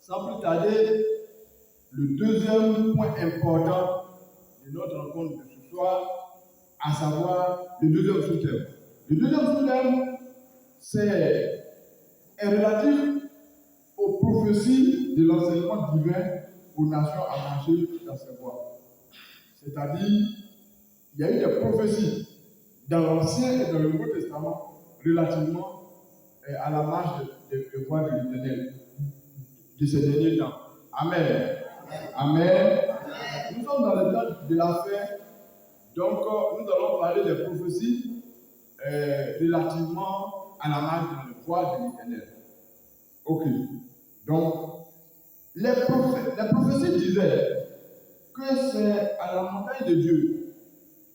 sans plus tarder, le deuxième point important de notre rencontre de ce soir, à savoir le deuxième sous-thème. Le deuxième sous-thème, est relatif aux prophéties de l'enseignement divin aux nations à marcher dans ses voies. C'est-à-dire, il y a eu des prophéties dans l'Ancien et dans le Nouveau Testament relativement à la marche des voies de l'Éternel de ces derniers temps. Amen. Amen. Nous sommes dans le temps de la fin, donc nous allons parler des prophéties relativement à la marche dans les voies de l'Éternel. Ok. Donc, les prophéties disaient que c'est à la montagne de Dieu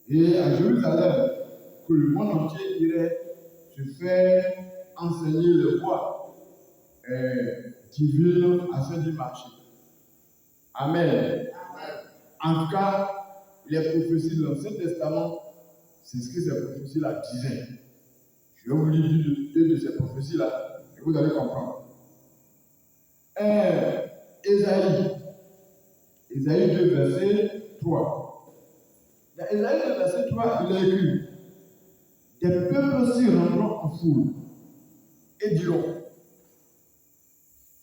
et à Jérusalem que le monde entier irait se faire enseigner les voies divines afin d'y marcher. Amen. En tout cas, les prophéties de l'Ancien Testament, c'est ce que ces prophéties-là disaient. Je vais vous lire deux de ces prophéties-là et vous allez comprendre. Ésaïe 2, verset 3. Dans Ésaïe 2, verset 3, il est écrit: des peuples s'y rendront en foule et diront: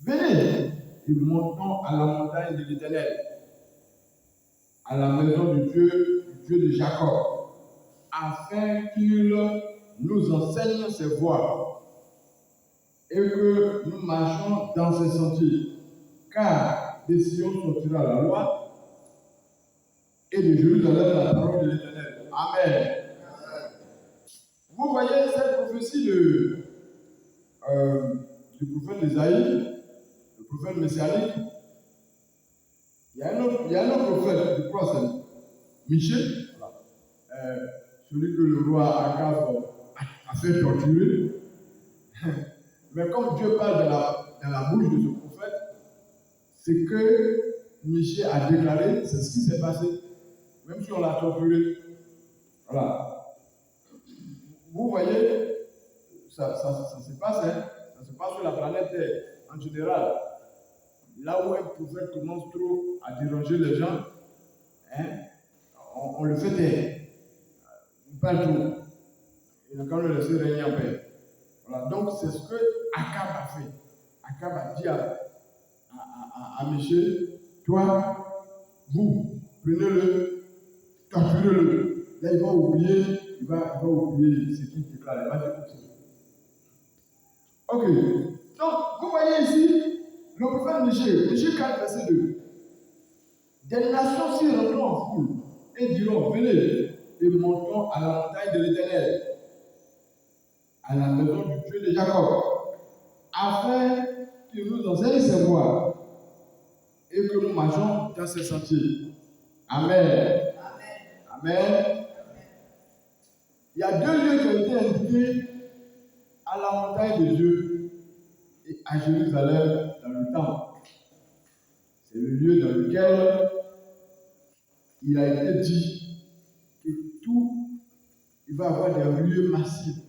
venez et montons à la montagne de l'Éternel, à la maison du Dieu de Jacob, afin qu'il nous enseigne ses voies et que nous marchions dans ses sentiers. Car de Sion sortira la loi et de Jérusalem la parole de l'Éternel. Amen. Vous voyez cette prophétie du prophète Ésaïe, le prophète messianique. Il y a un autre prophète, je crois c'est Michée, celui que le roi Akab a fait torturer. Mais comme Dieu parle dans la bouche de ce prophète, c'est que Michée a déclaré, c'est ce qui s'est passé, même si on l'a torturé. Voilà. Vous voyez, ça se passe, hein? Ça se passe sur la planète Terre, en général. Là où un prophète commence trop à déranger les gens, hein, on le fait taire. Il parle trop. Et quand on le laisse régner en paix. Voilà. Donc c'est ce que Akab a fait. Akab a dit à Michée: toi, vous, prenez-le, torturez-le. Là, il va oublier ce qu'il déclare. Il va dire autre chose. Ok. Donc, vous voyez ici, le prophète Michée 4, verset 2. Des nations s'y rendront en foule et diront: venez et montons à la montagne de l'Éternel, à la maison du Dieu de Jacob, afin qu'il nous enseigne ses voies et que nous marchions dans ses sentiers. Amen. Amen. Il y a deux lieux qui ont été indiqués à la montagne de Dieu et à Jérusalem dans le temple. C'est le lieu dans lequel il a été dit que il va y avoir des ruées massives,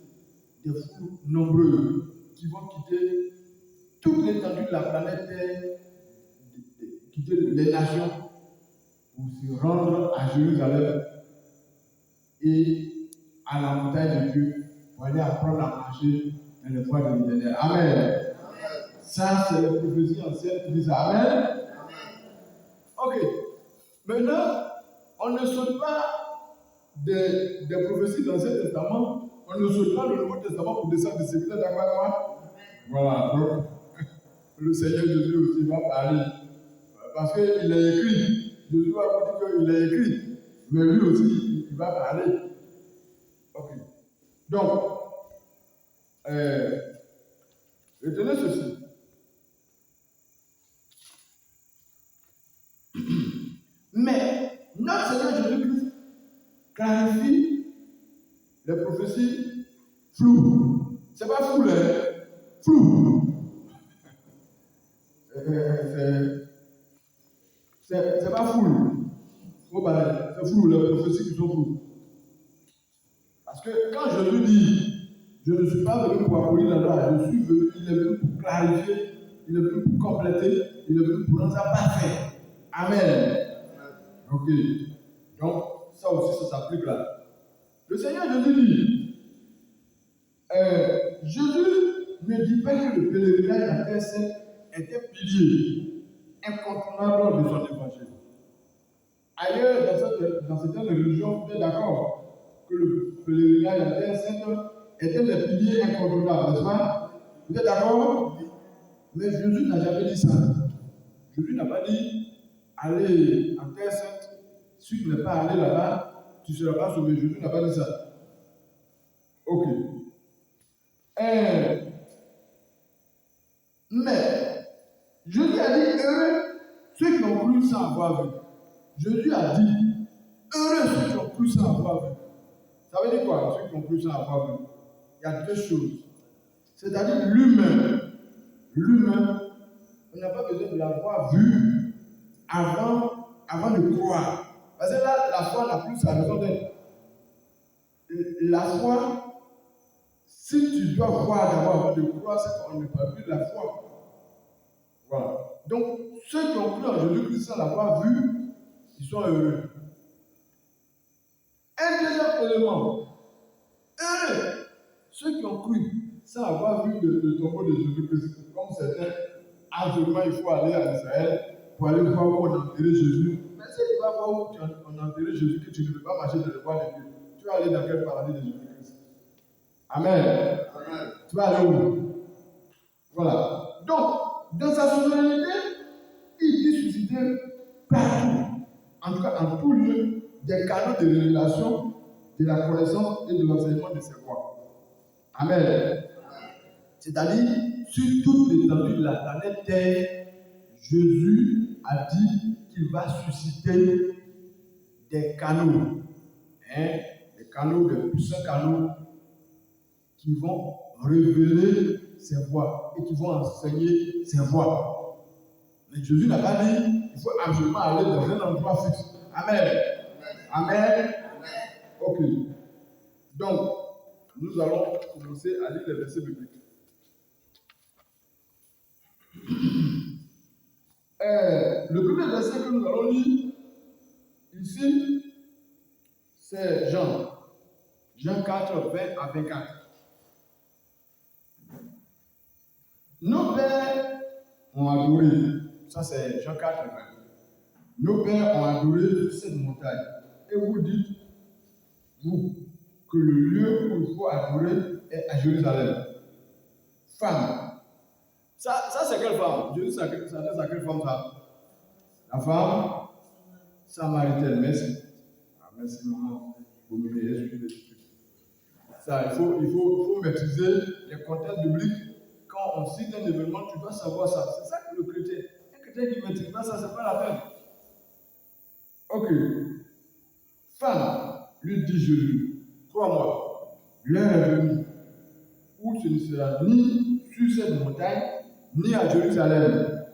des foules nombreuses qui vont quitter toute l'étendue de la planète Terre, quitter les nations pour se rendre à Jérusalem et à la montagne de Dieu pour aller apprendre à marcher dans les voies de l'Éternel. Amen. Ça, c'est la prophétie ancienne qui dit ça. Amen. Ok. Maintenant, on ne saute pas des prophéties de l'Ancien Testament, on ne saute pas le Nouveau Testament pour descendre de ces d'accord. Voilà. Donc, le Seigneur Jésus aussi va parler. Parce qu'il est écrit. Jésus va vous dire qu'il est écrit. Mais lui aussi, il va parler. Ok. Donc, retenez ceci. Mais notre Seigneur Jésus-Christ clarifie les prophéties floues. C'est pas flou, hein? Flou. C'est pas flou. C'est flou, les prophéties qui sont floues. Parce que quand je lui dis, je ne suis pas venu pour abolir la loi, je suis venu, il est venu pour clarifier, il est venu pour compléter, il est venu pour rendre ça parfait. Amen. Ok. Donc, ça aussi, ça s'applique là. Le Seigneur Jésus dit, Jésus ne dit pas que le pèlerinage à Terre Sainte est un pilier incontournable de son évangile. Ailleurs, dans certaines religions, vous êtes d'accord que le pèlerinage à Terre Sainte est un des piliers incontournables, n'est-ce pas? Vous êtes d'accord? Mais Jésus n'a jamais dit ça. Jésus n'a pas dit aller en Terre Sainte, si tu n'es pas allé là-bas, tu ne seras pas sauvé. Jésus n'a pas dit ça. Ok. Mais Jésus a dit heureux ceux qui ont cru sans avoir vu. Jésus a dit heureux ceux qui ont cru sans avoir vu. Ça veut dire quoi, ceux qui ont cru sans avoir vu? Il y a deux choses. C'est-à-dire l'humain, on n'a pas besoin de l'avoir vu avant de croire. Parce que là, la foi n'a plus sa raison d'être. La foi, si tu dois voir d'abord avant de croire, c'est qu'on ne peut plus la foi. Voilà. Donc, ceux qui ont cru en Jésus-Christ sans l'avoir vu, ils sont heureux. Un deuxième élément, heureux, ceux qui ont cru sans avoir vu le tombeau de Jésus-Christ, comme certains, absolument il faut aller en Israël pour aller voir où on a enterré Jésus. Mais si tu vas voir où on a enterré Jésus, que tu ne peux pas marcher dans le bois de Dieu, tu vas aller dans quel paradis de Jésus-Christ? Amen. Amen. Tu vas aller où? Voilà. Donc, dans sa souveraineté, il dit susciter partout, en tout cas en tout lieu, des canaux de révélation, de la connaissance et de l'enseignement de ses voies. Amen. C'est-à-dire, sur toute l'étendue de la planète Terre, Jésus a dit qu'il va susciter des canaux, des canaux, des puissants canaux qui vont révéler ses voies et qui vont enseigner ses voies. Mais Jésus n'a pas dit qu'il faut absolument aller dans un endroit fixe. Amen. Amen. Ok. Donc, nous allons commencer à lire les versets bibliques. Le premier verset que nous allons lire ici, c'est Jean 4, 20 à 24. Nos pères ont adoré, ça c'est Jean 4, 20. Nos pères ont adoré cette montagne. Et vous dites, vous, que le lieu où il faut adorer est à Jérusalem. Femme. Ça c'est quelle femme? Jésus s'adresse à quelle femme ça? La femme samaritaine. Merci. Ah, merci maman. Vous m'aidez, excusez. Ça, il faut maîtriser les contextes bibliques. Quand on cite un événement, tu dois savoir ça. C'est ça que le chrétien. Un chrétien qui ne maîtrise pas ça, c'est pas la peine. Ok. Femme, lui dit Jésus, crois-moi, l'heure est venue où ce ne sera ni sur cette montagne, ni à Jérusalem,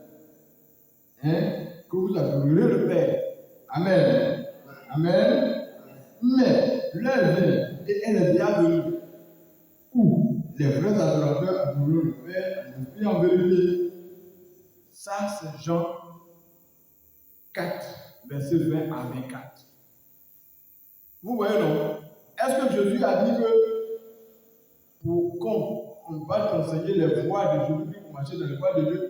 que vous adorerez le Père. Amen. Amen. Mais l'heure vient, et elle est déjà venue, où les vrais adorateurs adoreront le Père en esprit en vérité. Ça, c'est Jean 4, verset 20 à 24. Vous voyez, non? Est-ce que Jésus a dit que pour qu'on va t'enseigner les voies de Jésus, pour marcher dans les voies de Dieu,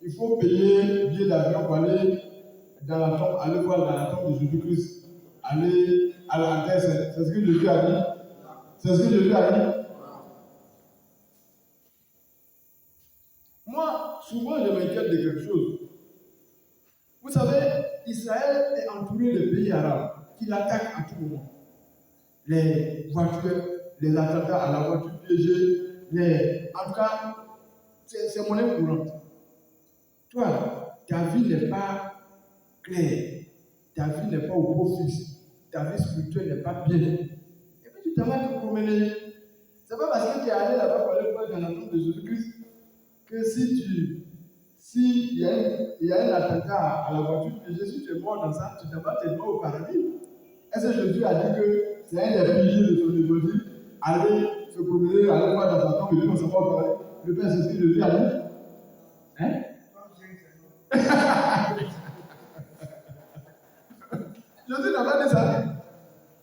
il faut payer billet d'avion pour aller dans la tombe, aller voir dans la tombe de Jésus-Christ, aller à la terre? C'est ce que Jésus a dit. C'est ce que Jésus a dit. Moi, souvent, je m'inquiète de quelque chose. Vous savez, Israël est entouré de pays arabes qui l'attaquent à tout moment. Les voitures, les attentats à la voiture piégée, en tout cas, c'est monnaie courante. Toi, ta vie n'est pas claire, ta vie n'est pas au profit, ta vie spirituelle n'est pas bien. Et puis tu t'en vas te promener. C'est pas parce que tu es allé là-bas pour aller voir dans la tombe de Jésus-Christ que si il y a un attentat à la voiture piégée, si tu es mort dans ça, tu t'en vas te mort au paradis. Est-ce que Jésus a dit que c'est un des piliers de son évangile, aller se promener, aller voir dans sa tombe et puis on se voit au paradis? Le Père, c'est ce que Jésus a dit. Hein? Jésus n'a pas dit ça.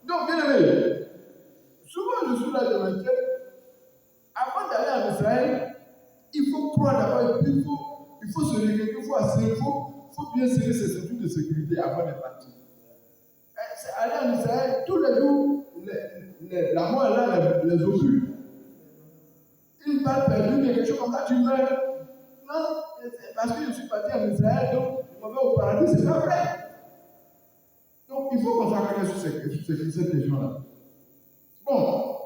Donc, bien aimé, souvent je suis là, je m'inquiète. Avant d'aller en Israël, il faut croire d'abord, il faut se réveiller, il faut bien serrer ses ceintures de sécurité avant de partir. C'est aller en Israël, tous les jours, la mort est là, les occupe. Une balle perdue, quelque chose comme ça, tu meurs. Non, parce que je suis parti en Israël, donc je m'en vais au paradis, c'est pas vrai. Donc il faut qu'on soit clair sur cette question-là. Bon,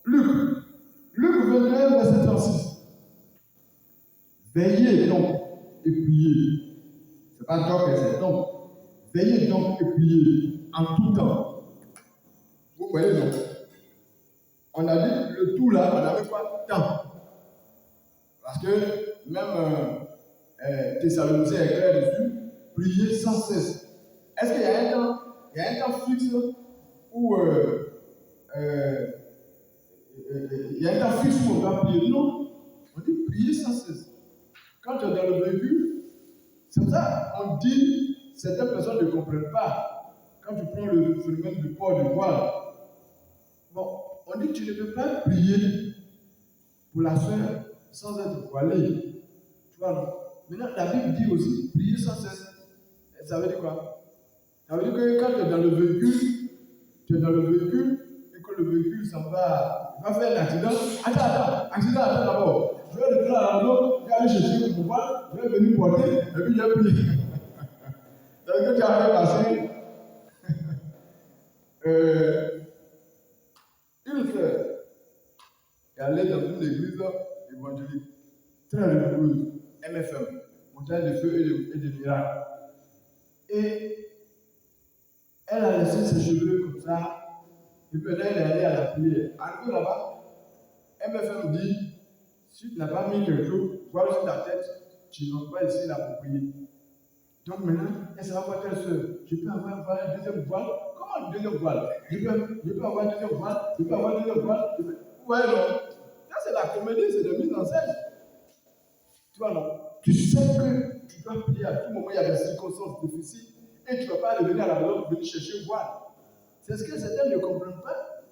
Luc 21, verset 36. Veillez donc et priez. C'est pas donc, c'est donc. Veillez donc et priez en tout temps. Vous voyez donc. On a dit le tout là, on n'avait pas temps. Parce que même Thessaloniciens est clair dessus, prier sans cesse. Est-ce qu'il y a un temps, fixe où il y a un temps fixe où on doit prier? Non. On dit prier sans cesse. Quand tu es dans le véhicule, c'est ça, on dit, certaines personnes ne comprennent pas. Quand tu prends le phénomène du port du voile, bon, on dit que tu ne peux pas prier pour la soeur sans être voilé. Tu vois, non? Maintenant, la Bible dit aussi, prier sans cesse. Ça veut dire quoi? Ça veut dire que quand tu es dans le véhicule, et que le véhicule s'en va, il va faire un accident. Attends d'abord. Je vais retourner à la maison, je vais aller chercher mon voile, je vais venir porter, et puis je vais prier. C'est-à-dire que tu as fait passer une sœur qui allait dans une église évangélique, très religieuse, MFM, montagne de feu et de miracles. Et elle a laissé ses cheveux comme ça, et puis elle est allée à la prière. Arrivé là-bas, MFM dit, si tu n'as pas mis quelque chose, voile sur ta tête, tu n'entres pas ici là pour prier. Donc maintenant, elle se va voir telle soeur. Je peux avoir un deuxième voile. Comment un deuxième voile? Je peux avoir un deuxième voile. Vous voyez, non? Ça, c'est la comédie, c'est de mise en scène. Tu vois, non? Tu sais que tu dois prier à tout moment, il y a des circonstances difficiles, et tu ne vas pas revenir à la maison pour venir chercher voile. C'est ce que certains ne comprennent pas.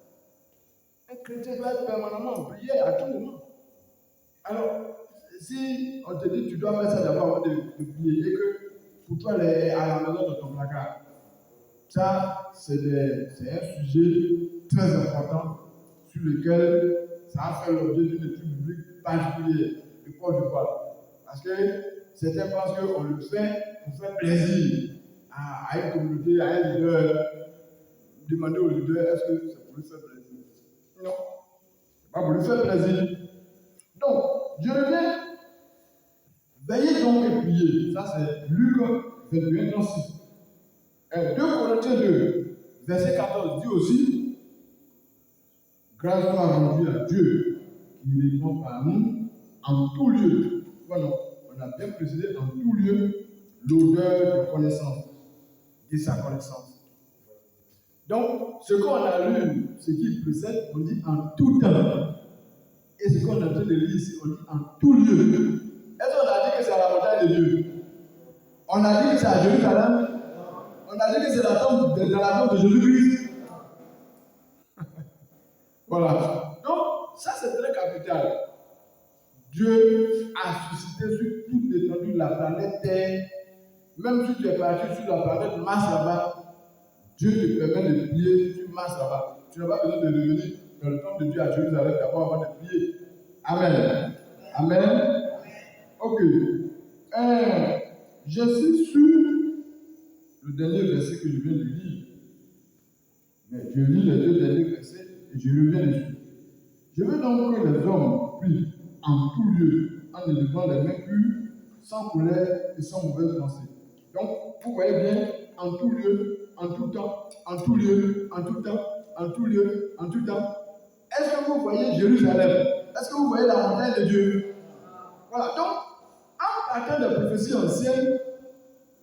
Un chrétien doit être permanemment prier à tout moment. Alors, si on te dit que tu dois faire ça d'abord avant de prier, et que pour toi, aller à la maison de ton placard, ça, c'est un sujet très important sur lequel ça a fait l'objet d'une étude biblique particulière, le port du voile. Parce que certains pensent qu'on le fait pour faire plaisir à une communauté, à un leader. Demander au leader, est-ce que c'est pour lui faire plaisir? Non, c'est pas pour lui faire plaisir. Donc, je reviens. Veillez donc et priez. Ça, c'est Luc 21, 36. 2 Corinthiens 2, verset 14 dit aussi, grâce soit rendue à Dieu qui répond par nous en tout lieu. Voilà, on a bien précisé en tout lieu l'odeur de connaissance, de sa connaissance. Donc, ce qu'on a lu, ce qui précède, on dit en tout temps. Et ce qu'on est en train de lire ici, on dit en tout lieu. Est-ce qu'on a dit que c'est à la montagne de Dieu? On a dit que c'est à Jérusalem? On a dit que c'est dans la tombe de Jésus-Christ. Voilà. Donc, ça c'est très capital. Dieu a suscité sur toute l'étendue de la planète Terre, même si tu es parti sur la planète Mars là-bas, Dieu te permet de prier sur Mars là-bas. Tu n'as pas besoin de revenir dans le temple de Dieu à Jérusalem d'abord avant de prier. Amen. Amen. Ok. Je suis sur le dernier verset que je viens de lire. Mais je lis les 2 derniers versets et je reviens dessus. Je veux donc que les hommes prient en tout lieu, en élevant les mains pures, sans colère et sans mauvaise pensée. Donc, vous voyez bien, en tout lieu, en tout temps, en tout lieu, en tout temps, en tout lieu, en tout temps. Est-ce que vous voyez Jérusalem? Est-ce que vous voyez la montagne de Dieu? Voilà, donc, en partant des prophéties anciennes,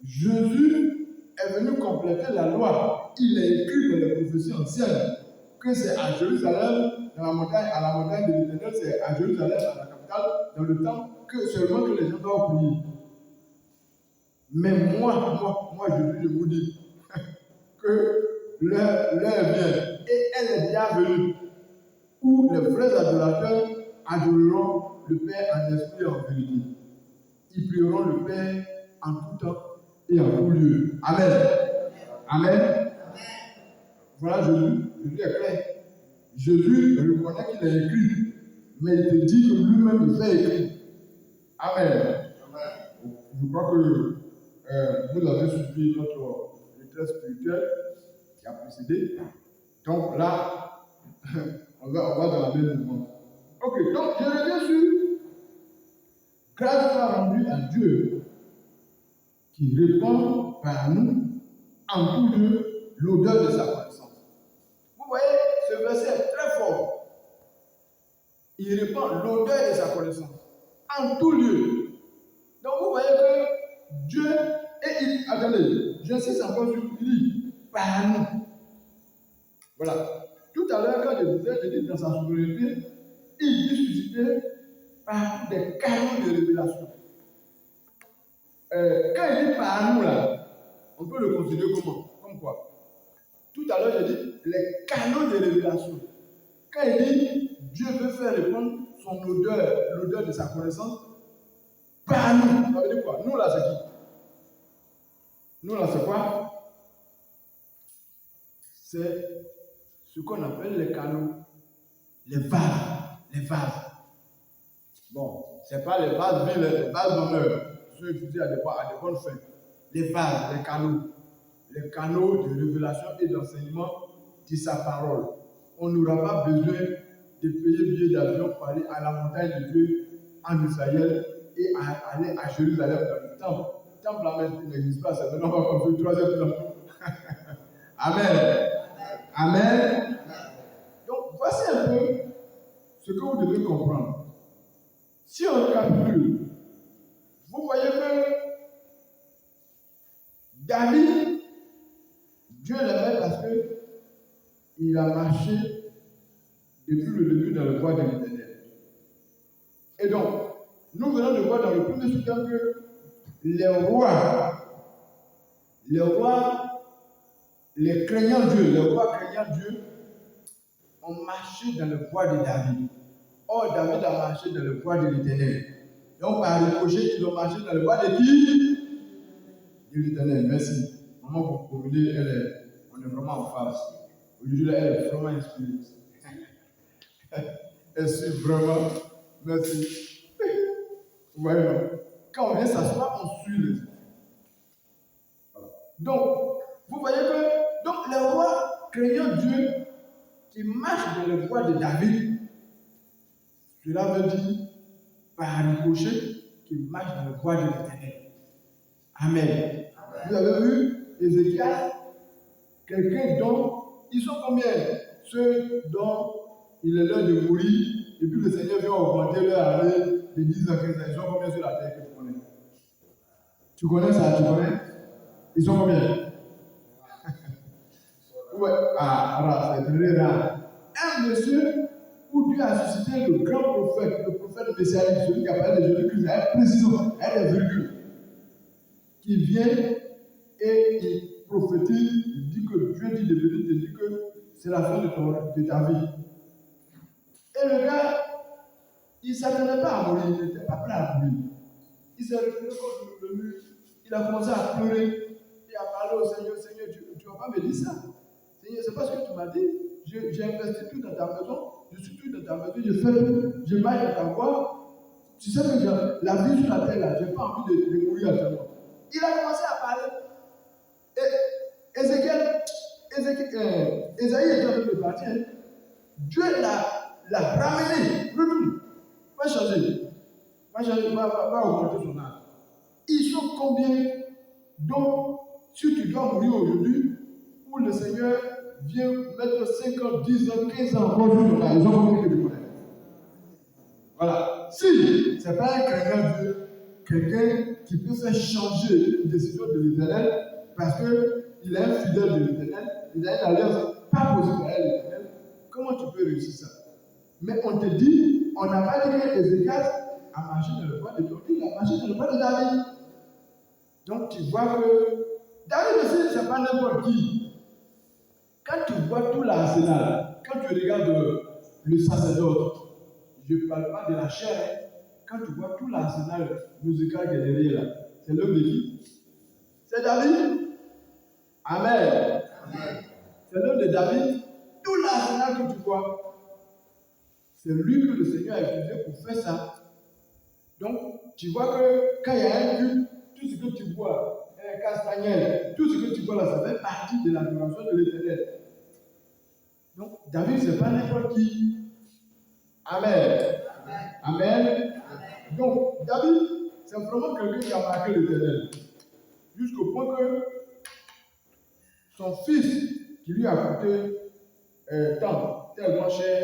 Jésus est venu compléter la loi. Il est écrit dans les prophéties anciennes que c'est à Jérusalem, à la montagne de l'Éternel, c'est à Jérusalem, à la capitale, dans le temple, seulement que les gens doivent prier. Mais moi, je vous dis que l'heure vient et elle est déjà venue où les vrais adorateurs adoreront le Père en esprit et en vérité. Ils prieront le Père en tout temps et en tout lieu. Amen. Amen. Voilà, Jésus est clair. Jésus reconnaît qu'il a écrit, mais il te dit que lui-même il fait écrire. Amen. Je crois que vous avez suivi notre retraite spirituelle qui a précédé. Donc là, on va dans la même mouvement. Ok, donc je reviens sur grâce soit rendue à Dieu qui répond par nous en tout lieu l'odeur de sa connaissance. Vous voyez, ce verset est très fort. Il répand l'odeur de sa connaissance en tout lieu. Donc vous voyez que Dieu, attendez, j'insiste encore sur lui, par nous. Voilà. Tout à l'heure, quand je disais dans sa souveraineté, il dit suscité par des canaux de révélation. Quand il dit par nous, là, on peut le considérer comment? Comme quoi? Tout à l'heure, j'ai dit les canaux de révélation. Quand il dit Dieu veut faire répondre son odeur, l'odeur de sa connaissance, par nous, ça veut dire quoi? Nous, là, c'est qui? Nous, là, c'est quoi? C'est ce qu'on appelle les canaux, les vases. Bon, ce n'est pas les vases vides, les vases d'honneur, ceux utilisés à des bonnes fins. Les vases, les canaux de révélation et d'enseignement de sa parole. On n'aura pas besoin de payer billet d'avion pour aller à la montagne de Dieu en Israël et aller à Jérusalem dans le temple. Le temple là n'existe pas, c'est maintenant qu'on va construire le troisième temple. Amen. Amen. Donc, voici un peu ce que vous devez comprendre. Si on récapitule, vous voyez que David, Dieu l'aimait parce qu'il a marché depuis le début dans le bois de l'Éternel. Et donc, nous venons de voir dans le premier chapitre que les rois, les craignant Dieu, ont marché dans le bois de David. Or, David a marché dans le bois de l'Éternel. Donc, par ricochet, ils ont marché dans le bois de qui? De l'Éternel. Merci. Maman, pour venir, on est vraiment en face. Aujourd'hui, elle est vraiment inspirée. Elle suit vraiment. Merci. Vous voyez, quand on vient s'asseoir, on suit les autres. Voilà. Donc, vous voyez que les rois craignant Dieu qui marchent dans le bois de David, cela veut dire par ricochet qui marche dans le bois de l'Éternel. Amen. Vous avez vu Ézéchiel, quelqu'un dont ils sont combien? Ceux dont il est l'heure de mourir, et puis le Seigneur vient augmenter leur année de 10 ans, 15 ans. Ils sont combien sur la terre que tu connais? Tu connais ça? Tu connais? Ils sont combien? Ouais. Ah, c'est très rare. Un monsieur où Dieu a suscité le grand prophète, le prophète messianique, celui qui appelle de Jésus-Christ, elle précision, elle est virgule, qui vient et il prophétise, il dit que Dieu dit de venir te dire que c'est la fin de ta vie. Et le gars, il ne s'attendait pas à mourir, il n'était pas prêt à mourir. Il s'est retrouvé contre le mur, il a commencé à pleurer, il a parlé au Seigneur, Seigneur, tu ne vas pas me dire ça. Seigneur, c'est pas ce que tu m'as dit. J'ai investi tout dans ta maison, je suis tout dans ta maison, je marche dans ta voie. Tu sais que la vie sur la terre, là, je n'ai pas envie de mourir actuellement. Il a commencé à parler. Et Esaïe était en train de partir. Dieu l'a ramené. Va changer. Va augmenter son âge. Ils sont combien? Donc, si tu dois mourir aujourd'hui, où le Seigneur vient mettre 5 ans, 10 ans, 15 ans encore sur ton âge, ils ont combien que tu connais? Voilà. Si ce n'est pas un craignant Dieu, quelqu'un qui peut faire changer une décision de l'Éternel parce qu'il est un fidèle de l'Éternel, il a une alliance pas possible avec l'Éternel, comment tu peux réussir ça? Mais on te dit, on n'a pas dit qu'Ézéchias a marché dans le pas de Dieu, il a marché dans le pas de David. Donc tu vois que David aussi, ce n'est pas n'importe qui. Quand tu vois tout l'arsenal, quand tu regardes le sacerdote, je ne parle pas de la chair, hein. Quand tu vois tout l'arsenal musical qui est derrière là, c'est l'homme de qui? C'est David. Amen. Amen. C'est l'homme de David. Tout l'arsenal que tu vois, c'est lui que le Seigneur a utilisé pour faire ça. Donc, tu vois que quand il y a un culte, tout ce que tu vois, un castagnel, tout ce que tu vois là, ça fait partie de l'adoration de l'Éternel. Donc, David, ce n'est pas n'importe qui. Amen. Amen. Amen. Donc, David, c'est vraiment quelqu'un qui a marqué l'Éternel. Jusqu'au point que son fils, qui lui a coûté tellement cher,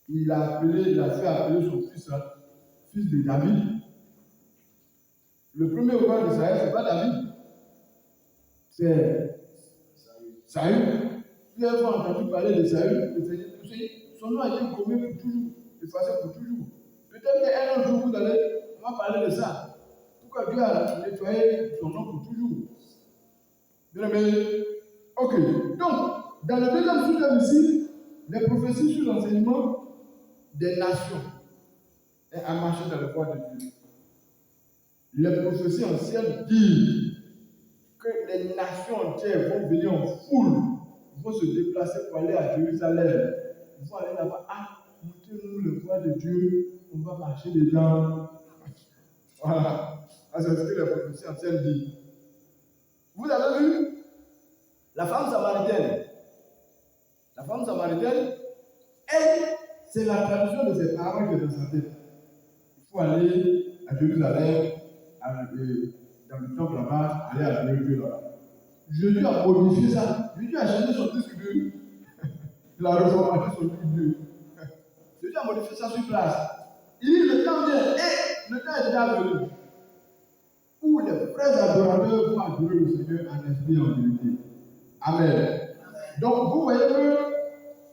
il a fait appeler son fils là, fils de David. Le premier roi d'Israël, ce n'est pas David, c'est Saül. Vous avez entendu parler de Saül, son nom a été commis pour toujours, effacé pour toujours. Peut-être qu'un autre jour, on va parler de ça. Pourquoi Dieu a nettoyé son nom pour toujours? Bien aimé. Ok. Donc, dans le deuxième sous-thème ici, les prophéties sur l'enseignement des nations et à marcher dans le voie de Dieu. Les prophéties anciennes disent que les nations entières vont venir en foule, vont se déplacer pour aller à Jérusalem. Ils vont aller là-bas. Ah, montrez-nous le voie de Dieu, on va marcher dedans. Voilà. C'est ce que les prophéties anciennes disent. Vous avez vu la femme samaritaine. La femme samaritaine, elle, c'est la tradition de ses parents qui est dans sa tête. Il faut aller à Jérusalem, dans le temple là-bas, aller à Dieu là-bas. Jésus a modifié ça. Jésus a changé son disque dur. Il a reformaté son disque dur. Jésus a modifié ça sur place. Il dit le temps vient, et le temps est déjà venu, où les vrais adorateurs vont adorer le Seigneur en esprit et en vérité. Amen. Donc, vous voyez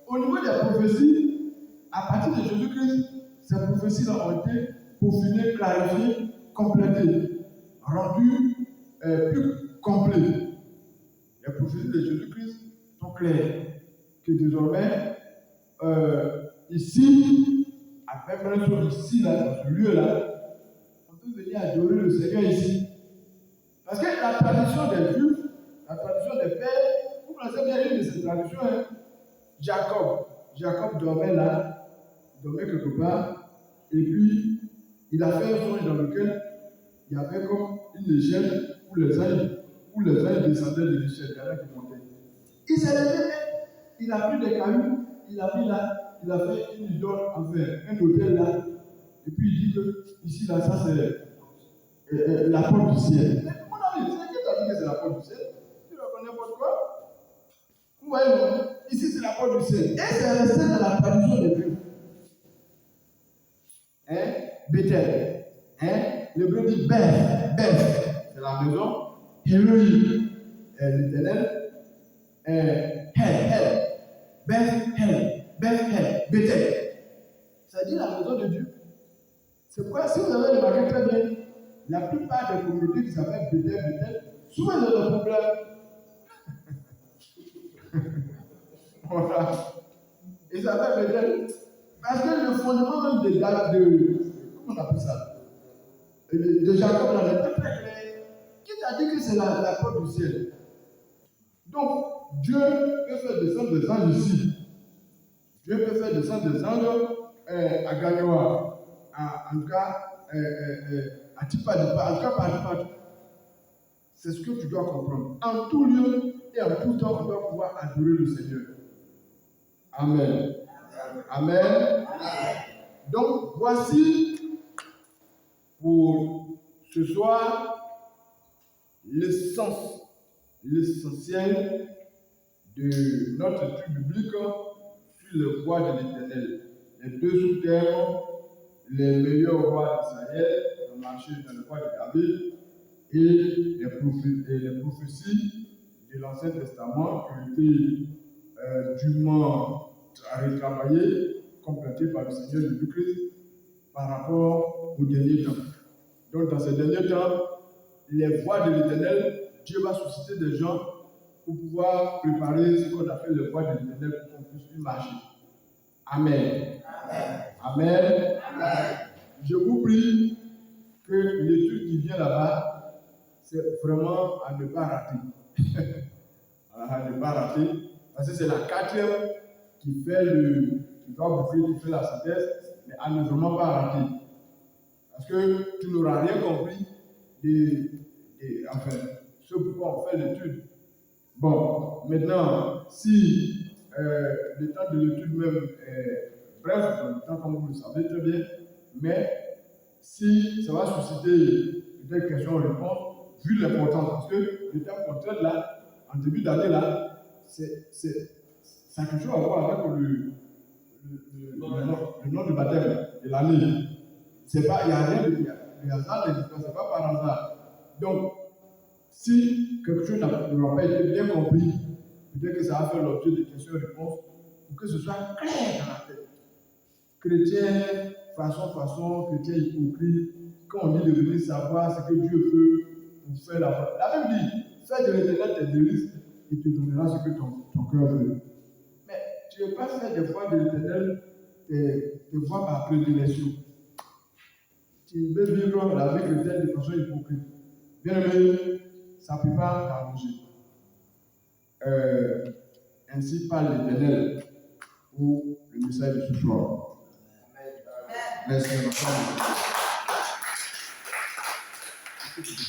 qu'au niveau des prophéties, à partir de Jésus-Christ, ces prophéties-là ont été peaufinées, clarifiées, complétées, rendues plus complètes. Les prophéties de Jésus-Christ sont claires. Que désormais, ici, à même chose ici, là, dans ce lieu-là, on peut venir adorer le Seigneur ici. Parce que la tradition des Juifs, la tradition des pères, vous connaissez bien une de ces traditions, hein? Jacob dormait là, il dormait quelque part, et puis il a fait un songe dans lequel il y avait comme une échelle où les anges descendaient de l'échelle, il y en a qui montaient. Il s'est levé, il a pris des cailloux, il a mis là, il a fait une idole, enfin, un hôtel là, et puis il dit que ici, là, ça c'est la porte du ciel. Mais mon ami, c'est qui t'a dit que c'est la porte du ciel? Tu reconnais n'importe quoi? Vous voyez, ici c'est la porte du ciel. Et c'est resté dans la tradition des Juifs. Hein? Bethel. Hein? L'hébreu dit Beth. C'est la maison. Héroïne. L'Éternel. Hell. Bethel. Ça dit la maison de Dieu. C'est pourquoi, si vous avez remarqué très bien, la plupart des communautés qui s'appellent Bethel, souvent ils ont des problèmes. Voilà. Ils s'appellent Bethel. Parce que le fondement même comment on appelle ça? De Jacob n'est pas très clair. Qui t'a dit que c'est la porte du ciel? Donc, Dieu peut faire descendre des anges ici. Dieu peut faire descendre des anges à Gagnoa, en tout cas, à Tipadipa, en tout cas partout. C'est ce que tu dois comprendre. En tout lieu et en tout temps, on doit pouvoir adorer le Seigneur. Amen. Amen. Donc, voici pour ce soir l'essentiel de notre étude biblique sur le roi de l'Éternel. Les deux sous-thèmes, les meilleurs rois d'Israël, ont marché dans le roi de David, et les prophéties de l'Ancien Testament qui ont été dûment retravaillées, complétées par le Seigneur Jésus-Christ, par rapport aux derniers temps. Donc, dans ces derniers temps, les voies de l'Éternel, Dieu va susciter des gens pour pouvoir préparer ce qu'on appelle les voies de l'Éternel pour qu'on puisse y marcher. Amen. Amen. Amen. Je vous prie que l'étude qui vient là-bas, c'est vraiment à ne pas rater. À ne pas rater. Parce que c'est la 4e qui fait qui fait la synthèse, mais à ne vraiment pas rater. Parce que tu n'auras rien compris enfin, ce pourquoi on fait l'étude. Bon, maintenant, si le temps de l'étude même est bref, dans le temps comme vous le savez très bien, mais si ça va susciter des questions-réponses, vu l'importance, parce que le thème qu'on traite là, en début d'année là, ça a quelque chose à voir avec le nom du baptême de l'année. C'est pas, il n'y a rien de hasard, c'est pas par hasard. Donc, si quelque chose n'aura pas été bien compris, peut-être que ça va faire l'objet de questions-réponses pour que ce soit clair dans la tête. Chrétien, façon, chrétien hypocrite, quand on dit de venir savoir ce que Dieu veut pour faire la Bible dit, fais de l'Éternel tes délices, il te donnera ce que ton cœur veut. Mais tu ne veux pas faire des voies de l'Éternel tes voies par prédilection. Tu veux vivre la vie chrétienne de façon hypocrite. Bien aimé, ça ne peut pas t'arranger. Ainsi parle l'Éternel pour le message de ce soir. Merci.